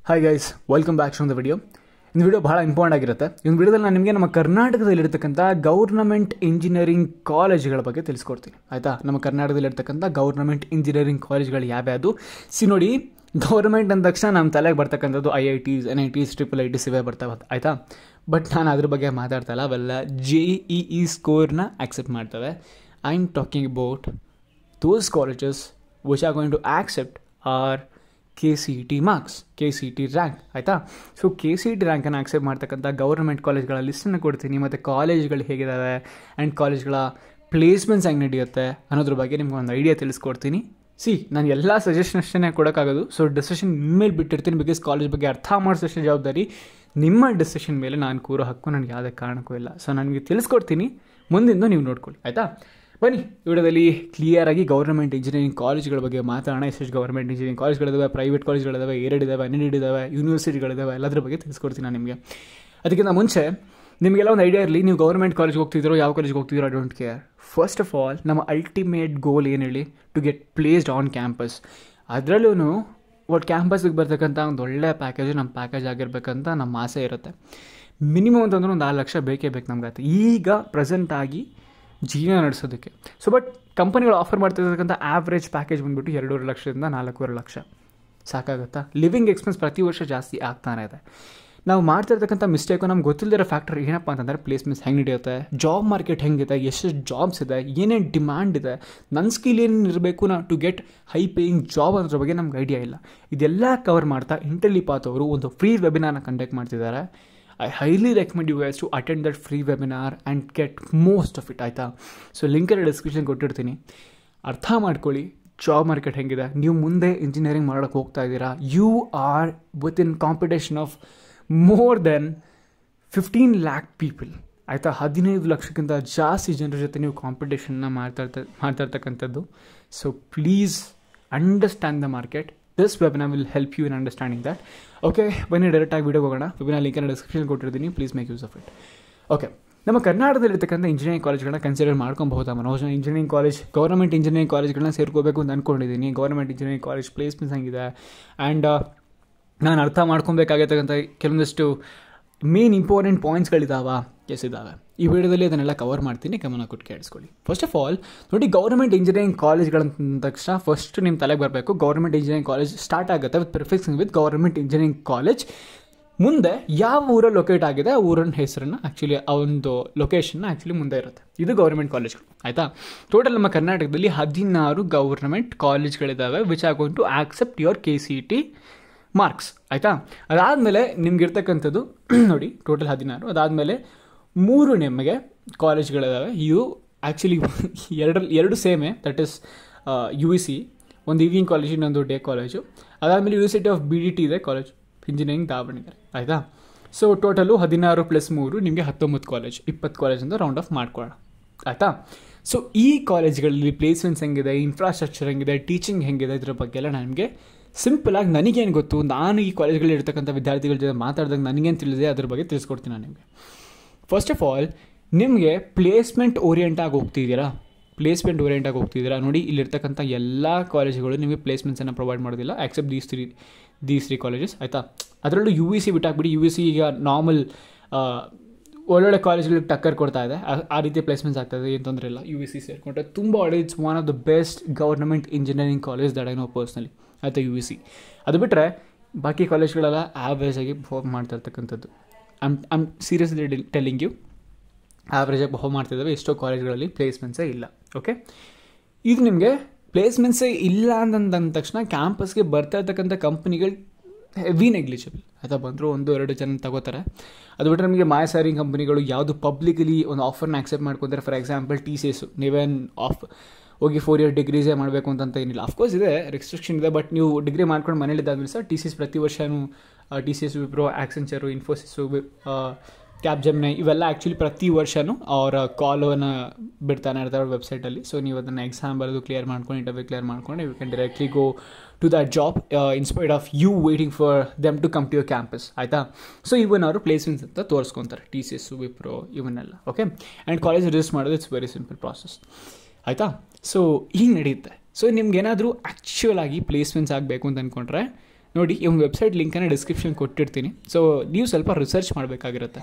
Hi guys, welcome back to the video. ಈ video ಬಹಳ important ಆಗಿರುತ್ತೆ. ಈ ವಿಡಿಯೋದಲ್ಲಿ ನಾನು ನಿಮಗೆ ನಮ್ಮ ಕರ್ನಾಟಕದಲ್ಲಿರ್ತಕ್ಕಂಥ ಗೌರ್ನಮೆಂಟ್ ಇಂಜಿನಿಯರಿಂಗ್ ಕಾಲೇಜ್ಗಳ ಬಗ್ಗೆ ತಿಳಿಸ್ಕೊಡ್ತೀನಿ. ಆಯಿತಾ, ನಮ್ಮ ಕರ್ನಾಟಕದಲ್ಲಿರ್ತಕ್ಕಂಥ ಗೌರ್ನಮೆಂಟ್ ಇಂಜಿನಿಯರಿಂಗ್ ಕಾಲೇಜ್ಗಳು ಯಾವ್ಯಾವುದು ನೋಡಿ. ಗೌರ್ಮೆಂಟ್ ಅಂದ ತಕ್ಷಣ ನಮ್ಮ ತಲೆಗೆ ಬರ್ತಕ್ಕಂಥದ್ದು IITs, NITs, IIITs ಇವೇ ಬರ್ತಾವೆ. ಆಯಿತಾ, ಬಟ್ ನಾನು ಅದ್ರ ಬಗ್ಗೆ ಮಾತಾಡ್ತಾ ಇಲ್ಲ. ಅವೆಲ್ಲ JEE ಸ್ಕೋರ್ನ ಆಕ್ಸೆಪ್ಟ್ ಮಾಡ್ತವೆ. I am talking about those colleges which are going to accept or KCET marks, KCET rank. ಆಯಿತಾ, ಸೊ KCET ರ್ಯಾಂಕನ್ನು ಆಕ್ಸೆಪ್ಟ್ ಮಾಡ್ತಕ್ಕಂಥ ಗೌರ್ಮೆಂಟ್ ಕಾಲೇಜ್ಗಳ ಲಿಸ್ಟನ್ನು ಕೊಡ್ತೀನಿ, ಮತ್ತು ಕಾಲೇಜ್ಗಳು ಹೇಗಿದ್ದಾವೆ ಆ್ಯಂಡ್ ಕಾಲೇಜ್ಗಳ ಪ್ಲೇಸ್ಮೆಂಟ್ಸ್ ಹೆಂಗೆ ನಡೆಯುತ್ತೆ ಅನ್ನೋದ್ರ ಬಗ್ಗೆ ನಿಮ್ಗೆ ಒಂದು ಐಡಿಯಾ ತಿಳಿಸ್ಕೊಡ್ತೀನಿ. ನಾನು ಎಲ್ಲ ಸಜೆಷನ್ ಅಷ್ಟೇ ಕೊಡೋಕ್ಕಾಗೋದು. ಸೊ ಡಿಸಿಷನ್ ನಿಮ್ಮೇಲೆ ಬಿಟ್ಟಿರ್ತೀನಿ. ಬಿಕಾಸ್ ಕಾಲೇಜ್ ಬಗ್ಗೆ ಅರ್ಥ ಮಾಡಿಸೋಷ್ಟು ಜವಾಬ್ದಾರಿ ನಿಮ್ಮ ಡಿಸಿಷನ್ ಮೇಲೆ ನಾನು ಕೂರೋ ಹಕ್ಕು ನನಗೆ ಯಾವುದೇ ಕಾರಣಕ್ಕೂ ಇಲ್ಲ. ಸೊ ನನಗೆ ತಿಳಿಸ್ಕೊಡ್ತೀನಿ, ಮುಂದಿಂದ ನೀವು ನೋಡ್ಕೊಳ್ಳಿ. ಆಯಿತಾ, ಬನ್ನಿ ವಿಡಿಯೋದಲ್ಲಿ ಕ್ಲಿಯರಾಗಿ ಗೌರ್ಮೆಂಟ್ ಇಂಜಿನಿಯರಿಂಗ್ ಕಾಲೇಜ್ಗಳ ಬಗ್ಗೆ ಮಾತಾಡೋಣ. ಎಷ್ಟು ಗೌರ್ಮೆಂಟ್ ಇಂಜಿನಿಯರಿಂಗ್ ಕಾಲೇಜ್ಗಳಿದಾವೆ, ಪ್ರೈವೇಟ್ ಕಾಲೇಜ್ಗಳಿದಾವೆ, ಏಡೆಡ್ ಇದಾವೆ, NIT ಇದಾವೆ, ಯೂನಿವರ್ಸಿಟಿಗಳಿದಾವೆ, ಎಲ್ಲದ್ರ ಬಗ್ಗೆ ತಿಳಿಸ್ಕೊಡ್ತೀನಿ ನಾನು ನಿಮಗೆ. ಅದಕ್ಕಿಂತ ಮುಂಚೆ ನಿಮಗೆಲ್ಲ ಒಂದು ಐಡಿಯಾ ಇರಲಿ, ನೀವು ಗೌರ್ಮೆಂಟ್ ಕಾಲೇಜ್ಗೆ ಹೋಗ್ತಿದ್ದೀರೋ, ಯಾವ ಕಾಲೇಜ್ಗೆ ಹೋಗ್ತಿದ್ದೀರೋ, I don't care. First of all ನಮ್ಮ ಅಲ್ಟಿಮೇಟ್ ಗೋಲ್ ಏನು ಹೇಳಿ, to get placed on campus. ಅದರಲ್ಲೂ ಒಟ್ಟು ಕ್ಯಾಂಪಸ್ಗೆ ಬರ್ತಕ್ಕಂಥ ಒಂದು ಒಳ್ಳೆಯ ಪ್ಯಾಕೇಜು ನಮ್ಮ ಪ್ಯಾಕೇಜ್ ಆಗಿರ್ಬೇಕಂತ ನಮ್ಮ ಆಸೆ ಇರುತ್ತೆ. ಮಿನಿಮಮ್ ಅಂತಂದ್ರೆ ಒಂದು 6 ಲಕ್ಷ ಬೇಕೇ ಬೇಕು ನಮ್ಗೆ ಈಗ ಪ್ರೆಸೆಂಟಾಗಿ ಜೀವನ ನಡೆಸೋದಕ್ಕೆ. ಸೊ ಬಟ್ ಕಂಪನಿಗಳು ಆಫರ್ ಮಾಡ್ತಿರ್ತಕ್ಕಂಥ ಆವ್ರೇಜ್ ಪ್ಯಾಕೇಜ್ ಬಂದುಬಿಟ್ಟು 2.5 ಲಕ್ಷದಿಂದ 4.5 ಲಕ್ಷ. ಸಾಕಾಗುತ್ತಾ? ಲಿವಿಂಗ್ ಎಕ್ಸ್ಪೆನ್ಸ್ ಪ್ರತಿ ವರ್ಷ ಜಾಸ್ತಿ ಆಗ್ತಾನೆ ಇದೆ. ನಾವು ಮಾಡ್ತಿರ್ತಕ್ಕಂಥ ಮಿಸ್ಟೇಕು ನಮ್ಗೆ ಗೊತ್ತಿಲ್ಲದಿರೋ ಫ್ಯಾಕ್ಟರ್ ಏನಪ್ಪ ಅಂತಂದರೆ ಪ್ಲೇಸ್ಮೆಂಟ್ಸ್ ಹೆಂಗೆ ನಡೆಯುತ್ತೆ, ಜಾಬ್ ಮಾರ್ಕೆಟ್ ಹೆಂಗಿದೆ, ಎಷ್ಟು ಜಾಬ್ಸ್ ಇದೆ, ಏನೇನು ಡಿಮ್ಯಾಂಡ್ ಇದೆ, ನನ್ನ ಸ್ಕಿಲ್ ಏನು ಇರಬೇಕು to get high paying job ಅನ್ನೋದ್ರ ಬಗ್ಗೆ ನಮ್ಗೆ ಐಡಿಯಾ ಇಲ್ಲ. ಇದೆಲ್ಲ ಕವರ್ ಮಾಡ್ತಾ ಇಂಟೆಲಿಪಾತ್ ಅವರು ಒಂದು ಫ್ರೀ ವೆಬಿನಾರ್ನ ಕಂಡಕ್ಟ್ ಮಾಡ್ತಿದ್ದಾರೆ. I highly recommend you guys to attend that free webinar and get most of it. ಆಯಿತಾ, ಸೊ ಲಿಂಕಲ್ಲಿ ಡಿಸ್ಕ್ರಿಪ್ಷನ್ ಕೊಟ್ಟಿರ್ತೀನಿ. ಅರ್ಥ ಮಾಡ್ಕೊಳ್ಳಿ ಜಾಬ್ ಮಾರ್ಕೆಟ್ ಹೆಂಗಿದೆ. ನೀವು ಮುಂದೆ ಇಂಜಿನಿಯರಿಂಗ್ ಮಾಡೋಕ್ಕೆ ಹೋಗ್ತಾ ಇದ್ದೀರಾ, you are within competition of more than 15 lakh people. ಆಯಿತಾ, 15 ಲಕ್ಷಕ್ಕಿಂತ ಜಾಸ್ತಿ ಜನರ ಜೊತೆ ನೀವು ಕಾಂಪಿಟೇಷನ್ನ ಮಾಡ್ತಾ ಇರ್ತಕ್ಕಂಥದ್ದು. So please understand the market. This webinar will help you in understanding that. Okay, ಬನ್ನಿ ಡೈರೆಕ್ಟಾಗಿ ವಿಡಿಯೋಗೆ ಹೋಗೋಣ. ವೆಬಿನಾರ್ ಲಿಂಕನ್ನು ಡಿಸ್ಕ್ರಿಪ್ಷನ್ ಕೊಟ್ಟಿರ್ತೀನಿ, please make use of it. Okay, ನಮ್ಮ ಕರ್ನಾಟಕದಲ್ಲಿರ್ತಕ್ಕಂಥ ಇಂಜಿನಿಯರಿಂಗ್ ಕಾಲೇಜ್ಗಳನ್ನ ಕನ್ಸಿಡರ್ ಮಾಡ್ಕೊಬಹುದಾ Manoj? Engineering college, government engineering ಕಾಲೇಜ್ಗಳನ್ನ ಸೇರ್ಕೋಬೇಕು ಅಂತ ಅಂದ್ಕೊಂಡಿದ್ದೀನಿ. ಗೌರ್ಮೆಂಟ್ ಇಂಜಿನಿಯರಿಂಗ್ ಕಾಲೇಜ್ ಪ್ಲೇಸ್ಮೆಂಟ್ಸ್ ಹೆಂಗಿದೆ ಆ್ಯಂಡ್ ನಾನು ಅರ್ಥ ಮಾಡ್ಕೊಬೇಕಾಗಿರ್ತಕ್ಕಂಥ ಕೆಲವೊಂದಿಷ್ಟು ಮೇನ್ ಇಂಪಾರ್ಟೆಂಟ್ ಪಾಯಿಂಟ್ಸ್ಗಳಿದ್ದಾವೆ. ಎಸ್ ಇದ್ದಾವೆ. ಈ ವಿಡಿಯೋದಲ್ಲಿ ಅದನ್ನೆಲ್ಲ ಕವರ್ ಮಾಡ್ತೀನಿ, ಗಮನ ಕೊಟ್ಟು ಕೇಳಿಸ್ಕೊಳ್ಳಿ. ಫಸ್ಟ್ ಆಫ್ ಆಲ್ ನೋಡಿ, ಗೌರ್ಮೆಂಟ್ ಇಂಜಿನಿಯರಿಂಗ್ ಕಾಲೇಜ್ಗಳಂತ ತಕ್ಷಣ ಫಸ್ಟ್ ನಿಮ್ಮ ತಲೆಗೆ ಬರಬೇಕು ಗೌರ್ಮೆಂಟ್ ಇಂಜಿನಿಯರಿಂಗ್ ಕಾಲೇಜ್ ಸ್ಟಾರ್ಟ್ ಆಗುತ್ತೆ with prefixing with government engineering college. ಮುಂದೆ ಯಾವ ಊರಲ್ಲಿ ಲೊಕೇಟ್ ಆಗಿದೆ ಆ ಊರಿನ ಹೆಸರನ್ನು ಆ್ಯಕ್ಚುಲಿ ಆ ಒಂದು ಲೊಕೇಶನ್ನ ಆ್ಯಕ್ಚುಲಿ ಮುಂದೆ ಇರುತ್ತೆ. ಇದು ಗೌರ್ಮೆಂಟ್ ಕಾಲೇಜ್ಗಳು. ಆಯಿತಾ, ಟೋಟಲ್ ನಮ್ಮ ಕರ್ನಾಟಕದಲ್ಲಿ 16 ಗೌರ್ಮೆಂಟ್ ಕಾಲೇಜ್ಗಳಿದ್ದಾವೆ which are going to accept your KCET marks. ಆಯಿತಾ, ಅದಾದಮೇಲೆ ನಿಮ್ಗಿರ್ತಕ್ಕಂಥದ್ದು ನೋಡಿ ಟೋಟಲ್ 16. ಅದಾದಮೇಲೆ 3 ನಿಮಗೆ ಕಾಲೇಜ್ಗಳಿದ್ದಾವೆ. ಇವು ಆ್ಯಕ್ಚುಲಿ ಎರಡು ಸೇಮೇ, ದಟ್ ಇಸ್ UEC, ಒಂದು ಈವ್ನಿಂಗ್ ಕಾಲೇಜ್, ಇನ್ನೊಂದು ಡೇ ಕಾಲೇಜು. ಅದಾದಮೇಲೆ ಯೂನಿವರ್ಸಿಟಿ ಆಫ್ BDT ಇದೆ ಕಾಲೇಜ್, ಇಂಜಿನಿಯರಿಂಗ್ ದಾವಣಗೆರೆ. ಆಯಿತಾ, ಸೊ ಟೋಟಲು 16 + 3 ನಿಮಗೆ 19 ಕಾಲೇಜ್, 20 ಕಾಲೇಜಿಂದ ರೌಂಡ್ ಆಫ್ ಮಾಡ್ಕೊಳ್ಳೋಣ. ಆಯಿತಾ, ಸೊ ಈ ಕಾಲೇಜ್ಗಳಲ್ಲಿ ಪ್ಲೇಸ್ಮೆಂಟ್ಸ್ ಹೆಂಗಿದೆ, ಇನ್ಫ್ರಾಸ್ಟ್ರಕ್ಚರ್ ಹೆಂಗಿದೆ, ಟೀಚಿಂಗ್ ಹೆಂಗಿದೆ, ಇದ್ರ ಬಗ್ಗೆ ಎಲ್ಲ ನನಗೆ ಸಿಂಪಲಾಗಿ ನನಗೇನು ಗೊತ್ತು, ನಾನು ಈ ಕಾಲೇಜ್ಗಳಲ್ಲಿ ಇರ್ತಕ್ಕಂಥ ವಿದ್ಯಾರ್ಥಿಗಳ ಜೊತೆ ಮಾತಾಡಿದಾಗ ನನಗೇನು ತಿಳಿದಿದೆ ಅದ್ರ ಬಗ್ಗೆ ತಿಳಿಸ್ಕೊಡ್ತೀನಿ ನಾನು ನಿಮಗೆ. ಫಸ್ಟ್ ಆಫ್ ಆಲ್ ನಿಮಗೆ ಪ್ಲೇಸ್ಮೆಂಟ್ ಓರಿಯೆಂಟಾಗಿ ಹೋಗ್ತಿದ್ದೀರಾ ನೋಡಿ. ಇಲ್ಲಿರ್ತಕ್ಕಂಥ ಎಲ್ಲ ಕಾಲೇಜುಗಳು ನಿಮಗೆ ಪ್ಲೇಸ್ಮೆಂಟ್ಸನ್ನು ಪ್ರೊವೈಡ್ ಮಾಡೋದಿಲ್ಲ ಎಕ್ಸೆಪ್ಟ್ ದೀಸ್ ತ್ರೀ ಕಾಲೇಜಸ್. ಆಯಿತಾ, ಅದರಲ್ಲೂ UEC ಬಿಟ್ಟಾಕ್ಬಿಡಿ. UEC ಈಗ ನಾರ್ಮಲ್ ಒಳ್ಳೊಳ್ಳೆ ಕಾಲೇಜ್ಗಳಿಗೆ ಟಕ್ಕರ್ ಕೊಡ್ತಾ ಇದೆ, ಆ ರೀತಿ ಪ್ಲೇಸ್ಮೆಂಟ್ಸ್ ಆಗ್ತಾಯಿದೆ, ಏನು ತೊಂದರೆ ಇಲ್ಲ. UEC ಸೇರಿಕೊಂಡ್ರೆ ತುಂಬ ಒಳ್ಳೆ, it's one of the best government engineering college that I know personally. ಆಯಿತಾ, UEC ಅದು ಬಿಟ್ಟರೆ ಬಾಕಿ ಕಾಲೇಜ್ಗಳೆಲ್ಲ ಆ್ಯಾವ್ರೇಜಾಗಿ ಪರ್ಫಾರ್ಮ್ ಮಾಡ್ತಾ ಇರ್ತಕ್ಕಂಥದ್ದು. ಐಮ್ ಸೀರಿಯಸ್ಲಿ ಟೆಲ್ಲಿಂಗ್ ಯು, ಆ್ಯಾವ್ರೇಜಾಗಿ ಪರ್ಫಾರ್ಮ್ ಮಾಡ್ತಿದ್ದಾವೆ. ಎಷ್ಟೋ ಕಾಲೇಜ್ಗಳಲ್ಲಿ ಪ್ಲೇಸ್ಮೆಂಟ್ಸೇ ಇಲ್ಲ. ಓಕೆ, ಇದು ನಿಮಗೆ ಪ್ಲೇಸ್ಮೆಂಟ್ಸೇ ಇಲ್ಲ ಅಂದ ತಕ್ಷಣ ಕ್ಯಾಂಪಸ್ಗೆ ಬರ್ತಾ ಇರ್ತಕ್ಕಂಥ ಕಂಪ್ನಿಗಳು ಹೆವಿ ನೆಗ್ಲಿಜಿಬಲ್. ಆಯಿತಾ, ಬಂದರೂ 1-2 ಜನ ತಗೋತಾರೆ. ಅದು ಬಿಟ್ಟರೆ ನಮಗೆ ಮಾಯಸಾರಿ ಕಂಪ್ನಿಗಳು ಯಾವುದು ಪಬ್ಲಿಕಲಿ ಒಂದು ಆಫರ್ನ ಆಕ್ಸೆಪ್ಟ್ ಮಾಡ್ಕೊತಾರೆ. ಫಾರ್ ಎಕ್ಸಾಂಪಲ್ TCS, ನೀವೇನು ಹೋಗಿ 4 year ಡಿಗ್ರೀಸೇ ಮಾಡಬೇಕು ಅಂತ ಏನಿಲ್ಲ. ಅಫ್ಕೋರ್ಸ್ ಇದೆ, ರೆಸ್ಟ್ರಿಕ್ಷನ್ ಇದೆ, ಬಟ್ ನೀವು ಡಿಗ್ರಿ ಮಾಡ್ಕೊಂಡು ಮನೇಲಿದ್ದಾದ್ಮೇಲೆ ಸರ್ TCS ಪ್ರತಿ ವರ್ಷವೂ TCS, ವಿಪ್ರೋ, ಆಕ್ಸೆಂಚರು, ಇನ್ಫೋಸಿಸು, ಕ್ಯಾಪ್ಜೆಮಿನಿ ಇವೆಲ್ಲ ಆ್ಯಕ್ಚುಲಿ ಪ್ರತಿ ವರ್ಷವೂ ಅವರ ಕಾಲನ್ನು ಬಿಡ್ತಾನೆ ಇರ್ತಾರೆ ವೆಬ್ಸೈಟಲ್ಲಿ. ಸೊ ನೀವು ಅದನ್ನು ಎಕ್ಸಾಮ್ ಬರೆದು ಕ್ಲಿಯರ್ ಮಾಡ್ಕೊಂಡು, ಇಂಟರ್ವ್ಯೂ ಕ್ಲಿಯರ್ ಮಾಡ್ಕೊಂಡು you can directly go to that job inspired of you waiting for them to come to your campus. ಆಯಿತಾ, ಸೊ ಇವನ್ ಅವರು ಪ್ಲೇಸ್ಮೆಂಟ್ಸ್ ಅಂತ ತೋರಿಸ್ಕೊತಾರೆ, TCS, ವಿಪ್ರೋ ಇವನ್ನೆಲ್ಲ. ಓಕೆ, ಆ್ಯಂಡ್ ಕಾಲೇಜ್ ರಿಜಿಸ್ಟರ್ ಮಾಡೋದು ಇಟ್ಸ್ ವೆರಿ ಸಿಂಪಲ್ ಪ್ರಾಸೆಸ್. ಆಯಿತಾ, so ಹಿಂಗೆ ನಡೆಯುತ್ತೆ. So ನಿಮ್ಗೇನಾದರೂ ಆ್ಯಕ್ಚುಯಲ್ ಆಗಿ ಪ್ಲೇಸ್ಮೆಂಟ್ಸ್ ಆಗಬೇಕು ಅಂತ ಅಂದ್ಕೊಂಡ್ರೆ ನೋಡಿ ಈ ಒಂದು ವೆಬ್ಸೈಟ್ ಲಿಂಕನ್ನು ಡಿಸ್ಕ್ರಿಪ್ಷನ್ ಕೊಟ್ಟಿರ್ತೀನಿ. ಸೊ ನೀವು ಸ್ವಲ್ಪ ರಿಸರ್ಚ್ ಮಾಡಬೇಕಾಗಿರುತ್ತೆ.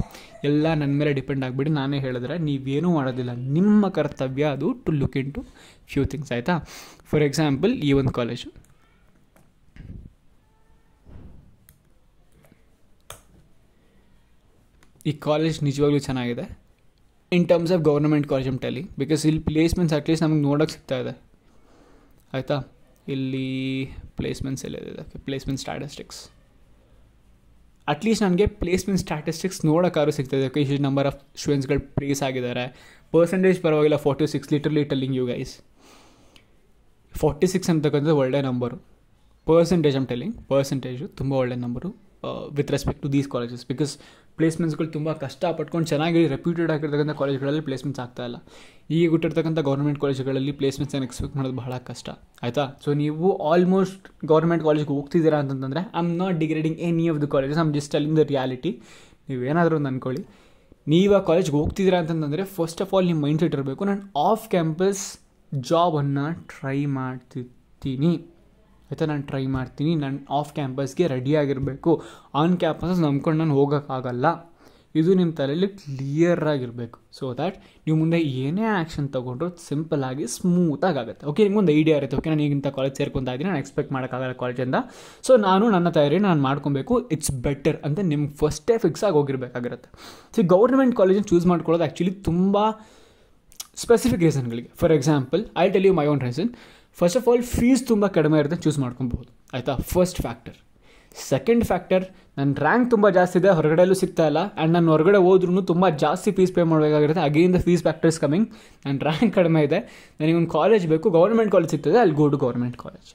ಎಲ್ಲ ನನ್ನ ಮೇಲೆ ಡಿಪೆಂಡ್ ಆಗಿಬಿಟ್ಟು ನಾನೇ ಹೇಳಿದ್ರೆ ನೀವೇನೂ ಮಾಡೋದಿಲ್ಲ. ನಿಮ್ಮ ಕರ್ತವ್ಯ ಅದು to look into few things, ಆಯಿತಾ. ಫಾರ್ ಎಕ್ಸಾಂಪಲ್ ಈ ಒಂದು ಕಾಲೇಜು, ಈ ಕಾಲೇಜ್ ನಿಜವಾಗ್ಲೂ ಚೆನ್ನಾಗಿದೆ in terms of government college I'm telling, because ಇಲ್ಲಿ ಪ್ಲೇಸ್ಮೆಂಟ್ಸ್ ಅಟ್ಲೀಸ್ಟ್ ನಮಗೆ ನೋಡೋಕ್ಕೆ ಸಿಗ್ತಾ ಇದೆ, ಆಯಿತಾ. ಇಲ್ಲಿ ಪ್ಲೇಸ್ಮೆಂಟ್ಸ್ ಎಲ್ಲದಿದೆ, ಪ್ಲೇಸ್ಮೆಂಟ್ ಸ್ಟ್ಯಾಟಿಸ್ಟಿಕ್ಸ್, ಅಟ್ಲೀಸ್ಟ್ ನನಗೆ ಪ್ಲೇಸ್ಮೆಂಟ್ ಸ್ಟ್ಯಾಟಿಸ್ಟಿಕ್ಸ್ ನೋಡೋಕ್ಕಾದ್ರೂ ಸಿಗ್ತಾಯಿದೆ. ಇಷ್ಟು ನಂಬರ್ ಆಫ್ ಸ್ಟೂಡೆಂಟ್ಸ್ಗಳು ಪ್ಲೇಸ್ ಆಗಿದ್ದಾರೆ, ಪರ್ಸೆಂಟೇಜ್ ಪರವಾಗಿಲ್ಲ 46, ಲಿಟರ್ಲಿ ಟೆಲ್ಲಿಂಗ್ ಯು ಗೈಸ್. 46 ಅಂತಕ್ಕಂಥದ್ದು ಒಳ್ಳೆ number. Percentage I'm telling, percentage ತುಂಬ ಒಳ್ಳೆ number with respect to these colleges, because ಪ್ಲೇಸ್ಮೆಂಟ್ಸ್ಗಳು ತುಂಬ ಕಷ್ಟಪಟ್ಕೊಂಡು ಚೆನ್ನಾಗಿ ರೆಪ್ಯೂಟೆಡ್ ಆಗಿರ್ತಕ್ಕಂಥ ಕಾಲೇಜ್ಗಳಲ್ಲಿ ಪ್ಲೇಸ್ಮೆಂಟ್ಸ್ ಆಗ್ತಾಯಿಲ್ಲ. ಈಗ ಹುಟ್ಟಿರ್ತಕ್ಕಂಥ ಗೌರ್ಮೆಂಟ್ ಕಾಲೇಜುಗಳಲ್ಲಿ ಪ್ಲೇಸ್ಮೆಂಟ್ಸನ್ನು ಎಕ್ಸ್ಪೆಕ್ಟ್ ಮಾಡೋದು ಬಹಳ ಕಷ್ಟ, ಆಯಿತಾ. ಸೊ ನೀವು ಆಲ್ಮೋಸ್ಟ್ ಗೌರ್ಮೆಂಟ್ ಕಾಲೇಜ್ಗೆ ಹೋಗ್ತಿದ್ದೀರಾ ಅಂತಂದರೆ I am not degrading any of the colleges, I am just telling the reality. ನೀವೇನಾದರೂ ಒಂದು ಅಂದ್ಕೊಳ್ಳಿ, ನೀವು ಆ ಕಾಲೇಜ್ಗೆ ಹೋಗ್ತಿದ್ದೀರಾ ಅಂತಂದರೆ ಫಸ್ಟ್ ಆಫ್ ಆಲ್ ನಿಮ್ಮ ಮೈಂಡ್ ಸೆಟ್ ಇರಬೇಕು, ನಾನು ಆಫ್ ಕ್ಯಾಂಪಸ್ ಜಾಬನ್ನು ಟ್ರೈ ಮಾಡ್ತಿರ್ತೀನಿ, ಆಯಿತಾ. ನಾನು ಟ್ರೈ ಮಾಡ್ತೀನಿ, ನಾನು ಆಫ್ ಕ್ಯಾಂಪಸ್ಗೆ ರೆಡಿಯಾಗಿರಬೇಕು. ಆನ್ ಕ್ಯಾಂಪಸ್ ನಂಬ್ಕೊಂಡು ನಾನು ಹೋಗೋಕ್ಕಾಗಲ್ಲ. ಇದು ನಿಮ್ಮ ತಲೆಯಲ್ಲಿ ಕ್ಲಿಯರಾಗಿರಬೇಕು. ಸೊ ದ್ಯಾಟ್ ನೀವು ಮುಂದೆ ಏನೇ ಆ್ಯಕ್ಷನ್ ತೊಗೊಂಡ್ರು ಸಿಂಪಲ್ಲಾಗಿ ಸ್ಮೂತಾಗಿ ಆಗುತ್ತೆ. ಓಕೆ, ನಿಮ್ಗೊಂದು ಐಡಿಯಾ ಇರುತ್ತೆ, ಓಕೆ ನಾನು ಈಗಿಂತ ಕಾಲೇಜ್ ಸೇರ್ಕೊತಾ ಇದ್ದೀನಿ, ನಾನು ಎಕ್ಸ್ಪೆಕ್ಟ್ ಮಾಡೋಕ್ಕಾಗಲ್ಲ ಕಾಲೇಜಿಂದ, ಸೊ ನನ್ನ ತಯಾರಿ ನಾನು ಮಾಡ್ಕೊಬೇಕು, ಇಟ್ಸ್ ಬೆಟರ್ ಅಂತ ನಿಮ್ಗೆ ಫಸ್ಟೇ ಫಿಕ್ಸ್ ಆಗಿ ಹೋಗಿರಬೇಕಾಗಿರುತ್ತೆ. ಸೊ ಗೌರ್ಮೆಂಟ್ ಕಾಲೇಜನ್ನು ಚೂಸ್ ಮಾಡ್ಕೊಳ್ಳೋದು ಆ್ಯಕ್ಚುಲಿ ತುಂಬ ಸ್ಪೆಸಿಫಿಕ್ ರೀಸನ್ಗಳಿಗೆ. For example I tell you my own reason. First of all fees ತುಂಬ ಕಡಿಮೆ ಇರುತ್ತೆ, ಚೂಸ್ ಮಾಡ್ಕೊಬೋದು, ಆಯಿತಾ. First factor. ಸೆಕೆಂಡ್ ಫ್ಯಾಕ್ಟರ್, ನನ್ನ ರ್ಯಾಂಕ್ ತುಂಬ ಜಾಸ್ತಿ ಇದೆ, ಹೊರಗಡೆಯಲ್ಲೂ ಸಿಗ್ತಾ ಇಲ್ಲ, ಆ್ಯಂಡ್ ನಾನು ಹೊರಗಡೆ ಹೋದ್ರೂ ತುಂಬ ಜಾಸ್ತಿ ಫೀಸ್ ಪೇ ಮಾಡಬೇಕಾಗಿರುತ್ತೆ. Again the fees factors coming. ನನ್ನ ರ್ಯಾಂಕ್ ಕಡಿಮೆ ಇದೆ, ನನಗೆ ಒಂದು ಕಾಲೇಜ್ ಬೇಕು, ಗೌರ್ಮೆಂಟ್ ಕಾಲೇಜ್ ಸಿಗ್ತದೆ, ಅಲ್ಲಿ ಗೋ ಟು ಗೌರ್ಮೆಂಟ್ ಕಾಲೇಜ್,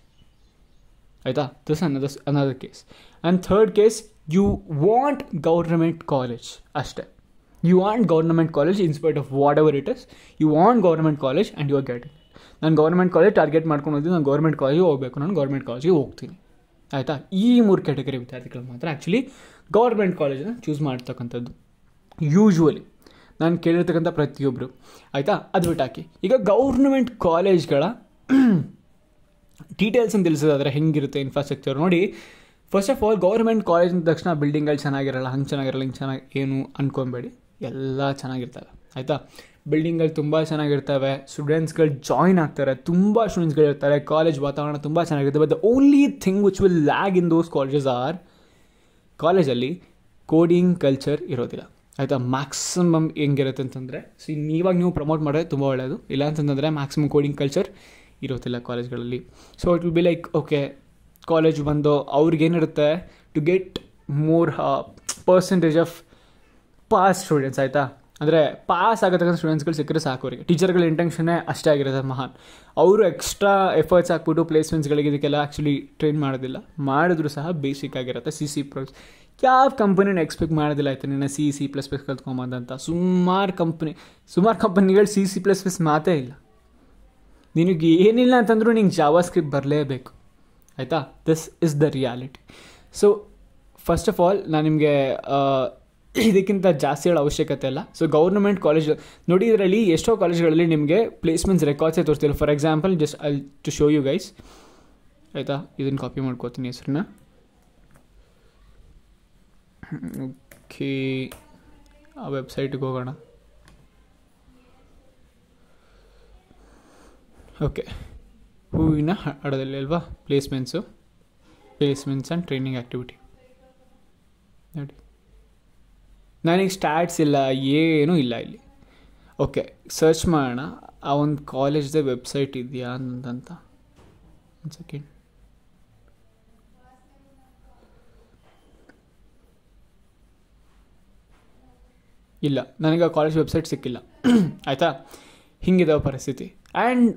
ಆಯಿತಾ. This another case. And third case, you want government college ಅಷ್ಟೇ. You want government college in spite of whatever it is, you want government college and you are getting. ನಾನು government college target ಮಾಡ್ಕೊಂಡು ಹೋಗ್ತೀನಿ, ನಾನು government ಕಾಲೇಜಿಗೆ ಹೋಗಬೇಕು, ನಾನು government ಕಾಲೇಜಿಗೆ ಹೋಗ್ತೀನಿ, ಆಯಿತಾ. ಈ 3 ಕ್ಯಾಟಗರಿ ವಿದ್ಯಾರ್ಥಿಗಳು ಮಾತ್ರ ಆ್ಯಕ್ಚುಲಿ ಗೌರ್ಮೆಂಟ್ ಕಾಲೇಜನ್ನು ಚೂಸ್ ಮಾಡ್ತಕ್ಕಂಥದ್ದು ಯೂಶ್ವಲಿ, ನಾನು ಕೇಳಿರ್ತಕ್ಕಂಥ ಪ್ರತಿಯೊಬ್ಬರು, ಆಯಿತಾ. ಅದು ಬಿಟ್ಟಾಕಿ ಈಗ ಗೌರ್ಮೆಂಟ್ ಕಾಲೇಜ್ಗಳ ಡೀಟೇಲ್ಸನ್ನು ತಿಳಿಸೋದಾದರೆ ಹೆಂಗಿರುತ್ತೆ ಇನ್ಫ್ರಾಸ್ಟ್ರಕ್ಚರ್ ನೋಡಿ. First of all government college ಅಂದ ತಕ್ಷಣ ಬಿಲ್ಡಿಂಗ್ಗಳು ಚೆನ್ನಾಗಿರಲ್ಲ, ಹಂಗೆ ಚೆನ್ನಾಗಿರಲ್ಲ, ಹಿಂಗೆ ಚೆನ್ನಾಗಿ ಏನು ಅಂದ್ಕೊಬೇಡಿ, ಎಲ್ಲ ಚೆನ್ನಾಗಿರ್ತವೆ, ಆಯಿತಾ. ಬಿಲ್ಡಿಂಗ್ಗಳು ತುಂಬ ಚೆನ್ನಾಗಿರ್ತವೆ, ಸ್ಟೂಡೆಂಟ್ಸ್ಗಳು ಜಾಯ್ನ್ ಆಗ್ತಾರೆ, ತುಂಬ ಸ್ಟೂಡೆಂಟ್ಸ್ಗಳಿರ್ತಾರೆ, ಕಾಲೇಜ್ ವಾತಾವರಣ ತುಂಬ ಚೆನ್ನಾಗಿರುತ್ತೆ. But the only thing which will lag in those colleges are, ಕಾಲೇಜಲ್ಲಿ ಕೋಡಿಂಗ್ ಕಲ್ಚರ್ ಇರೋದಿಲ್ಲ, ಆಯಿತಾ. ಮ್ಯಾಕ್ಸಿಮಮ್ ಹೆಂಗಿರುತ್ತೆ ಅಂತಂದರೆ, ಸೊ ಇವಾಗ ನೀವು ಪ್ರಮೋಟ್ ಮಾಡೋದು ತುಂಬ ಒಳ್ಳೆಯದು, ಇಲ್ಲ ಅಂತಂದರೆ ಮ್ಯಾಕ್ಸಿಮಮ್ ಕೋಡಿಂಗ್ ಕಲ್ಚರ್ ಇರೋದಿಲ್ಲ ಕಾಲೇಜ್ಗಳಲ್ಲಿ. So it will be like okay, college ಬಂದು ಅವ್ರಿಗೇನಿರುತ್ತೆ to get more percentage of pass students, ಆಯಿತಾ. ಅಂದರೆ ಪಾಸ್ ಆಗತಕ್ಕಂಥ ಸ್ಟೂಡೆಂಟ್ಸ್ಗಳು ಸಿಕ್ಕರೆ ಸಾಕು ಅವರಿಗೆ. ಟೀಚರ್ಗಳ ಇಂಟೆನ್ಷನ್ನೇ ಅಷ್ಟೇ ಆಗಿರುತ್ತೆ ಮಹಾನ್. ಅವರು ಎಕ್ಸ್ಟ್ರಾ ಎಫರ್ಟ್ಸ್ ಹಾಕ್ಬಿಟ್ಟು ಪ್ಲೇಸ್ಮೆಂಟ್ಸ್ಗಳಿಗೆ ಇದಕ್ಕೆಲ್ಲ ಆ್ಯಕ್ಚುಲಿ ಟ್ರೈನ್ ಮಾಡೋದಿಲ್ಲ, ಮಾಡಿದ್ರು ಸಹ ಬೇಸಿಕ್ ಆಗಿರುತ್ತೆ. CC ಪ್ರೋಸ್ ಯಾವ ಕಂಪನಿನ ಎಕ್ಸ್ಪೆಕ್ಟ್ ಮಾಡೋದಿಲ್ಲ, ಆಯಿತು ನಿನ್ನ C++ ಕಲ್ತ್ಕೊಂಬಂದಂತ. ಸುಮಾರು ಕಂಪನಿಗಳು C++ ಮಾತೇ ಇಲ್ಲ. ನಿನಗೆ ಏನಿಲ್ಲ ಅಂತಂದ್ರೂ ನಿಂಗೆ ಜಾವಾ ಸ್ಕ್ರಿಪ್ಟ್ ಬರಲೇಬೇಕು, ಆಯಿತಾ. This is the reality. So first of all ನಾನು ನಿಮಗೆ ಇದಕ್ಕಿಂತ ಜಾಸ್ತಿ ಹೇಳೋ ಅವಶ್ಯಕತೆ ಇಲ್ಲ. ಸೊ ಗೌರ್ಮೆಂಟ್ ಕಾಲೇಜ್ ನೋಡಿ, ಇದರಲ್ಲಿ ಎಷ್ಟೋ ಕಾಲೇಜ್ಗಳಲ್ಲಿ ನಿಮಗೆ ಪ್ಲೇಸ್ಮೆಂಟ್ಸ್ ರೆಕಾರ್ಡ್ಸೇ ತೋರಿಸ್ತಿಲ್ಲ. For example just I to show you guys, ಆಯಿತಾ. ಇದನ್ನು ಕಾಪಿ ಮಾಡ್ಕೋತೀನಿ ಹೆಸರನ್ನ. ಓಕೆ, ಆ ವೆಬ್ಸೈಟಿಗೆ ಹೋಗೋಣ. ಓಕೆ, ಹೂವಿನ ಹಡದಲ್ಲಿ ಅಲ್ವಾ ಪ್ಲೇಸ್ಮೆಂಟ್ಸ್ ಆ್ಯಂಡ್ ಟ್ರೈನಿಂಗ್ ಆ್ಯಕ್ಟಿವಿಟಿ ನೋಡಿ. ನನಗೆ ಸ್ಟ್ಯಾಟ್ಸ್ ಇಲ್ಲ, ಏನೂ ಇಲ್ಲ ಇಲ್ಲಿ. ಓಕೆ, ಸರ್ಚ್ ಮಾಡೋಣ ಆ ಒಂದು ಕಾಲೇಜ್ದ ವೆಬ್ಸೈಟ್ ಇದೆಯಾ ಅಂತ. ಒಂದು ಸೆಕೆಂಡ್. ಇಲ್ಲ, ನನಗೆ ಆ ಕಾಲೇಜ್ ವೆಬ್ಸೈಟ್ ಸಿಕ್ಕಿಲ್ಲ, ಆಯಿತಾ. ಹಿಂಗಿದಾವೆ ಪರಿಸ್ಥಿತಿ. ಆ್ಯಂಡ್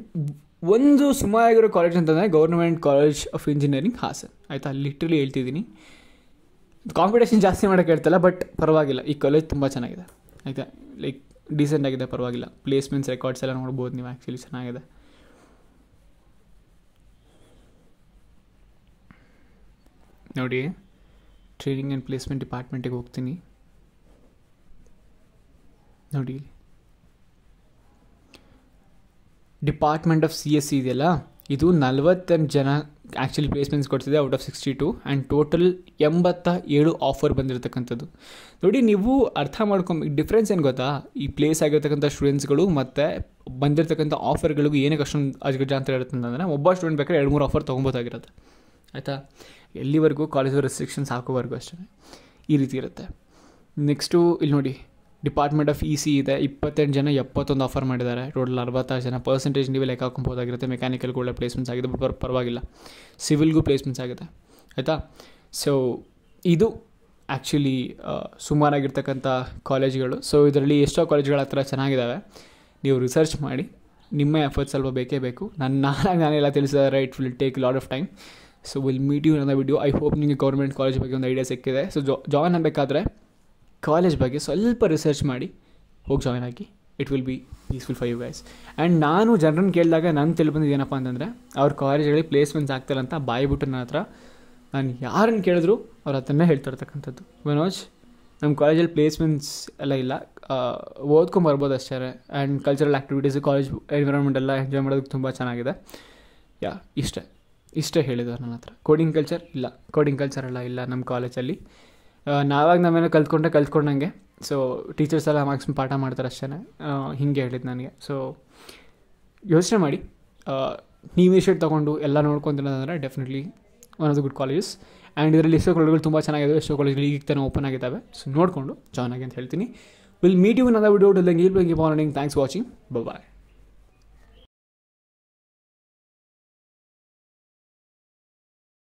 ಒಂದು ಸುಮಾರಾಗಿರೋ ಕಾಲೇಜ್ ಅಂತಂದರೆ government college of engineering Hassan, ಆಯಿತಾ. ಲಿಟ್ರಲಿ ಹೇಳ್ತಿದ್ದೀನಿ, ಕಾಂಪಿಟೇಷನ್ ಜಾಸ್ತಿ ಮಾಡೋಕ್ಕೆ ಹೇಳ್ತಲ್ಲ, ಬಟ್ ಪರವಾಗಿಲ್ಲ, ಈ ಕಾಲೇಜ್ ತುಂಬ ಚೆನ್ನಾಗಿದೆ, ಆಯಿತಾ. ಲೈಕ್ ಡೀಸೆಂಟ್ ಆಗಿದೆ, ಪರವಾಗಿಲ್ಲ. ಪ್ಲೇಸ್ಮೆಂಟ್ಸ್ ರೆಕಾರ್ಡ್ಸ್ ಎಲ್ಲ ನೋಡ್ಬೋದು ನೀವು, ಆ್ಯಕ್ಚುಲಿ ಚೆನ್ನಾಗಿದೆ. ನೋಡಿ, ಟ್ರೈನಿಂಗ್ ಆ್ಯಂಡ್ ಪ್ಲೇಸ್ಮೆಂಟ್ ಡಿಪಾರ್ಟ್ಮೆಂಟಿಗೆ ಹೋಗ್ತೀನಿ ನೋಡಿ. ಡಿಪಾರ್ಟ್ಮೆಂಟ್ ಆಫ್ CSE ಇದೆಯಲ್ಲ, ಇದು 48 ಜನ ಆ್ಯಕ್ಚುಲಿ ಪ್ಲೇಸ್ಮೆಂಟ್ಸ್ ಕೊಡ್ತಿದೆ out of 62 and total 87 offer ಬಂದಿರತಕ್ಕಂಥದ್ದು. ನೋಡಿ, ನೀವು ಅರ್ಥ ಡಿಫ್ರೆನ್ಸ್ ಏನು ಗೊತ್ತಾ, ಈ ಪ್ಲೇಸ್ ಆಗಿರ್ತಕ್ಕಂಥ ಸ್ಟೂಡೆಂಟ್ಸ್ಗಳು ಮತ್ತು ಬಂದಿರತಕ್ಕಂಥ ಆಫರ್ಗಳಿಗೂ ಏನಕ್ಕೆ ಅಷ್ಟೊಂದು ಅಜಗಜಾಂತರ ಇರುತ್ತೆ ಅಂತಂದರೆ, ಒಬ್ಬ ಸ್ಟೂಡೆಂಟ್ ಬೇಕಾದ್ರೆ 2-3 ಆಫರ್ ತೊಗೊಬೋದಾಗಿರುತ್ತೆ. ಆಯಿತಾ, ಎಲ್ಲಿವರೆಗೂ ಕಾಲೇಜ್ ರೆಸ್ಟ್ರಿಕ್ಷನ್ಸ್ ಹಾಕೋವರೆಗೂ ಅಷ್ಟೇ ಈ ರೀತಿ ಇರುತ್ತೆ. ನೆಕ್ಸ್ಟು ಇಲ್ಲಿ ನೋಡಿ, ಡಿಪಾರ್ಟ್ಮೆಂಟ್ ಆಫ್ ಇ ಸಿ ಇದೆ, 28 ಜನ 71 ಆಫರ್ ಮಾಡಿದ್ದಾರೆ. ಟೋಟಲ್ 66 ಜನ. ಪರ್ಸೆಂಟೇಜ್ ನೀವು ಲೆಕ್ಕ ಹಾಕೊಬೋದಾಗಿರುತ್ತೆ. ಮೆಕ್ಯಾನಿಕಲ್ಗೂ ಒಳ್ಳೆ ಪ್ಲೇಸ್ಮೆಂಟ್ಸ್ ಆಗಿದೆ, ಪರವಾಗಿಲ್ಲ. ಸಿವಿಲ್ಗೂ ಪ್ಲೇಸ್ಮೆಂಟ್ಸ್ ಆಗಿದೆ. ಆಯಿತಾ, ಸೊ ಇದು ಆ್ಯಕ್ಚುಲಿ ಸುಮಾರಾಗಿರ್ತಕ್ಕಂಥ ಕಾಲೇಜ್ಗಳು. ಸೊ ಇದರಲ್ಲಿ ಎಷ್ಟೋ ಕಾಲೇಜ್ಗಳ ಹತ್ರ ಚೆನ್ನಾಗಿದ್ದಾವೆ. ನೀವು ರಿಸರ್ಚ್ ಮಾಡಿ, ನಿಮ್ಮ ಎಫರ್ಟ್ಸ್ ಸ್ವಲ್ಪ ಬೇಕೇ ಬೇಕು. ನಾನೆಲ್ಲ ತಿಳಿಸಿದರೆ it will take lot of time. So will meet you in the video. I hope ನಿಮಗೆ ಗೌರ್ಮೆಂಟ್ ಕಾಲೇಜ್ ಬಗ್ಗೆ ಒಂದು ಐಡಿಯಾ ಸಿಕ್ಕಿದೆ. ಸೊ ಜಾಯ್ನ್ ಆಗಬೇಕಾದ್ರೆ ಕಾಲೇಜ್ ಬಗ್ಗೆ ಸ್ವಲ್ಪ ರಿಸರ್ಚ್ ಮಾಡಿ ಹೋಗಿ ಜಾಯ್ನ್ ಆಗಿ. It will be peaceful for you guys. And ನಾನು ಜನರನ್ನು ಕೇಳಿದಾಗ ನಾನು ತಿಳ್ಬಂದಿದ್ದು ಏನಪ್ಪ ಅಂತಂದರೆ, ಅವ್ರ ಕಾಲೇಜ್ಗಳಿಗೆ ಪ್ಲೇಸ್ಮೆಂಟ್ಸ್ ಆಗ್ತಾಯಿಲ್ಲ ಅಂತ ಬಾಯ್ಬಿಟ್ಟು ನನ್ನ ಹತ್ರ ನಾನು ಯಾರನ್ನು ಕೇಳಿದ್ರು ಅವ್ರು ಅದನ್ನೇ ಹೇಳ್ತಿರ್ತಕ್ಕಂಥದ್ದು. ಮನೋಜ್, ನಮ್ಮ ಕಾಲೇಜಲ್ಲಿ ಪ್ಲೇಸ್ಮೆಂಟ್ಸ್ ಎಲ್ಲ ಇಲ್ಲ, ಓದ್ಕೊಂಬರ್ಬೋದು ಅಷ್ಟೇ. And cultural activities, college environment ಎಲ್ಲ ಎಂಜಾಯ್ ಮಾಡೋದಕ್ಕೆ ತುಂಬ ಚೆನ್ನಾಗಿದೆ. ಇಷ್ಟೇ ಹೇಳಿದ್ರು ನನ್ನ ಹತ್ರ. ಕೋಡಿಂಗ್ ಕಲ್ಚರ್ ಎಲ್ಲ ಇಲ್ಲ ನಮ್ಮ ಕಾಲೇಜಲ್ಲಿ. ನಾವೇನೋ ಕಲ್ತ್ಕೊಂಡಂಗೆ. ಸೊ ಟೀಚರ್ಸ್ ಎಲ್ಲ ಮ್ಯಾಕ್ಸಿಮಮ್ ಪಾಠ ಮಾಡ್ತಾರೆ ಅಷ್ಟೇ. ಹೀಗೆ ಹೇಳಿದ್ದು ನನಗೆ. ಸೊ ಯೋಚನೆ ಮಾಡಿ, ನೀವು ಇನಿಷಿಯೇಟ್ ತೊಗೊಂಡು ಎಲ್ಲ ನೋಡ್ಕೊತಿರೋದಂದರೆ definitely one of the good colleges. And ಇದರಲ್ಲಿ ಎಷ್ಟೋ ಕಾಲೇಜ್ಗಳು ತುಂಬ ಚೆನ್ನಾಗಿದೆ, ಎಷ್ಟೋ ಕಾಲೇಜ್ಗಳು ಈಗ ತಾನೇ ಓಪನ್ ಆಗಿದ್ದಾವೆ. ಸೊ ನೋಡಿಕೊಂಡು ಜಾಯ್ನ್ ಆಗಿ ಅಂತ ಹೇಳ್ತೀನಿ. Will meet you in other video. Till then keep learning. Thanks for watching. By.